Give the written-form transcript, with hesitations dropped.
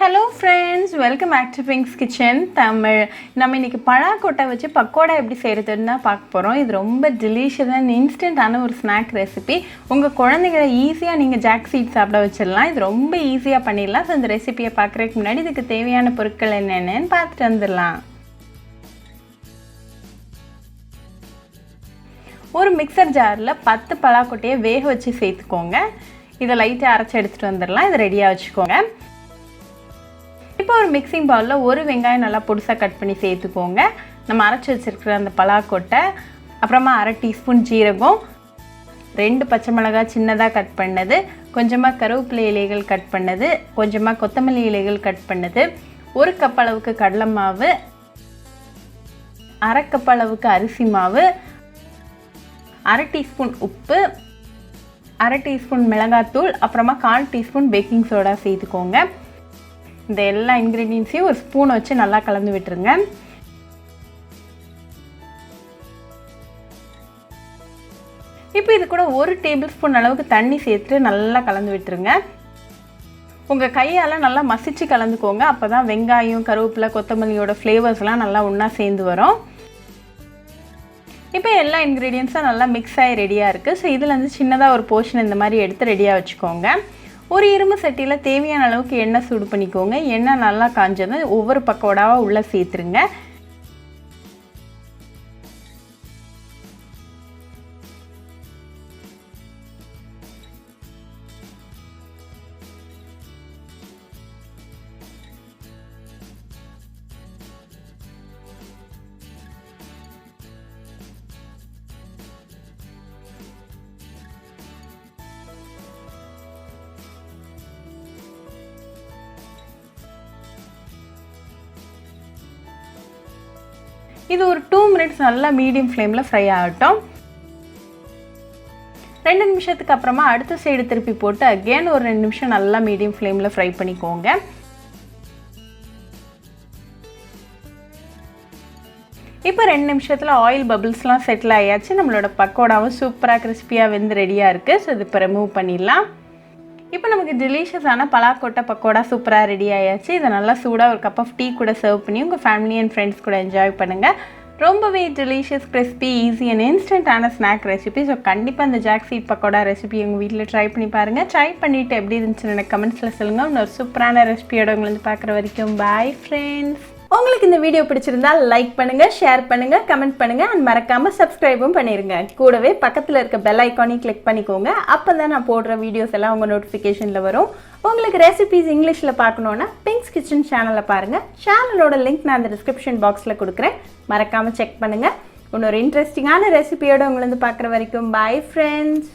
Hello friends, welcome back to Pink's Kitchen Tamil. நம்ம இன்னைக்கு பலாக்கொட்டை வச்சு பக்கோடா எப்படி செய்யறதுன்னு தான் பார்க்க போறோம். இது ரொம்ப டெலிஷியஸ் அண்ட் இன்ஸ்டன்ட்டான ஒரு ஸ்நாக் ரெசிபி. உங்க குழந்தைகளை ஈஸியா நீங்க ஜாக் சீட் சாப்பிட வச்சிடலாம். இது ரொம்ப ஈஸியா பண்ணிடலாம். சோ இந்த ரெசிபியை பார்க்கறதுக்கு முன்னாடி இதுக்கு தேவையான பொருட்கள் என்னென்னன்னு பார்த்துட்டு வந்துடலாம். ஒரு மிக்சர் ஜார்ல 10 பலாக்கொட்டையை வேக வச்சு சேர்த்துக்கோங்க. இதை லைட்டா அரைச்சு எடுத்துட்டு வந்துடலாம். இதை ரெடியா வச்சுக்கோங்க. இப்போ ஒரு மிக்சிங் பவுலில் ஒரு வெங்காயம் நல்லா பொடிசாக கட் பண்ணி சேர்த்துக்கோங்க. நம்ம அரைச்சி வச்சுருக்கிற அந்த பலாக்கொட்டை, அப்புறமா அரை டீஸ்பூன் ஜீரகம், 2 பச்சை மிளகாய் சின்னதாக கட் பண்ணது, கொஞ்சமாக கருவேப்பிலை இலைகள் கட் பண்ணது, கொஞ்சமாக கொத்தமல்லி இலைகள் கட் பண்ணது, 1 கப் அளவுக்கு கடலை மாவு, அரை கப் அளவுக்கு அரிசி மாவு, அரை டீஸ்பூன் உப்பு, அரை டீஸ்பூன் மிளகாத்தூள், அப்புறமா 1/4 டீஸ்பூன் பேக்கிங் சோடா சேர்த்துக்கோங்க. இந்த எல்லா இன்க்ரீடியன்ஸையும் ஒரு ஸ்பூன் வச்சு நல்லா கலந்து விட்டுருங்க. இப்போ இது கூட 1 டேபிள் ஸ்பூன் அளவுக்கு தண்ணி சேர்த்து நல்லா கலந்து விட்டுருங்க. உங்கள் கையால் நல்லா மசிச்சு கலந்துக்கோங்க. அப்போ தான் வெங்காயம், கருவேப்பிலை, கொத்தமல்லியோட ஃப்ளேவர்ஸ்லாம் நல்லா ஒன்றா சேர்ந்து வரும். இப்போ எல்லா இன்க்ரீடியன்ஸும் நல்லா மிக்ஸ் ஆகி ரெடியாக இருக்குது. ஸோ இதில் வந்து சின்னதாக ஒரு போர்ஷன் இந்த மாதிரி எடுத்து ரெடியாக வச்சுக்கோங்க. ஒரு இரும்பு சட்டியில் தேவையான அளவுக்கு எண்ணெய் சூடு பண்ணிக்கோங்க. எண்ணெய் நல்லா காஞ்சதும் ஒவ்வொரு பக்கோடாவாக உள்ளே சேர்த்துருங்க. இது ஒரு 2 மினிட்ஸ் நல்லா மீடியம் ஃப்ளேமில் ஃப்ரை ஆகட்டும். 2 நிமிஷத்துக்கு அப்புறமா அடுத்த சைடு திருப்பி போட்டு அகெயின் ஒரு 2 நிமிஷம் நல்லா மீடியம் ஃப்ளேமில் ஃப்ரை பண்ணிக்கோங்க. இப்போ 2 நிமிஷத்தில் ஆயில் பபிள்ஸ்லாம் செட்டில் ஆயாச்சு. நம்மளோட பக்கோடாவும் சூப்பராக கிறிஸ்பியாக வெந்து ரெடியாக இருக்குது. ஸோ இது இப்போ ரிமூவ் பண்ணிடலாம். இப்போ நமக்கு டெலிஷியஸான பலாக்கொட்டை பக்கோடா சூப்பராக ரெடி ஆயாச்சு. இதை நல்லா சூடாக ஒரு கப் ஆஃப் டீ கூட சர்வ் பண்ணி உங்கள் ஃபேமிலி அண்ட் ஃப்ரெண்ட்ஸ் கூட என்ஜாய் பண்ணுங்கள். ரொம்பவே டெலிஷியஸ், கிறிஸ்பி, ஈஸி அண்ட் இன்ஸ்டன்ட்டான ஸ்நாக் ரெசிபி. ஸோ கண்டிப்பாக இந்த ஜாக் சீட் பக்கோடா ரெசிபி உங்கள் வீட்டில் ட்ரை பண்ணி பாருங்கள். ட்ரை பண்ணிவிட்டு எப்படி இருந்துச்சுன்னு எனக்கு கமெண்ட்ஸில் சொல்லுங்கள். இன்னொரு சூப்பரான ரெசிபியோட உங்களை வந்து பார்க்குற வரைக்கும் பாய் ஃப்ரெண்ட்ஸ். உங்களுக்கு இந்த வீடியோ பிடிச்சிருந்தா லைக் பண்ணுங்க, ஷேர் பண்ணுங்க, கமெண்ட் பண்ணுங்க அண்ட் மறக்காம சப்ஸ்கிரைபும் பண்ணிருங்க. கூடவே பக்கத்தில் இருக்க பெல் ஐக்கானையும் கிளிக் பண்ணிக்கோங்க. அப்பதான் நான் போடுற வீடியோஸ் எல்லாம் உங்க நோட்டிஃபிகேஷன்ல வரும். உங்களுக்கு ரெசிபிஸ் இங்கிலீஷ்ல பார்க்கணும்னா பிங்க்ஸ் கிச்சன் சேனலை பாருங்க. சேனலோட லிங்க் நான் அந்த டிஸ்கிரிப்ஷன் பாக்ஸ்ல கொடுக்குறேன். மறக்காம செக் பண்ணுங்க. இன்னொரு இன்ட்ரெஸ்டிங்கான ரெசிபியோட உங்களை வந்து பார்க்குற வரைக்கும் பாய் ஃப்ரெண்ட்ஸ்.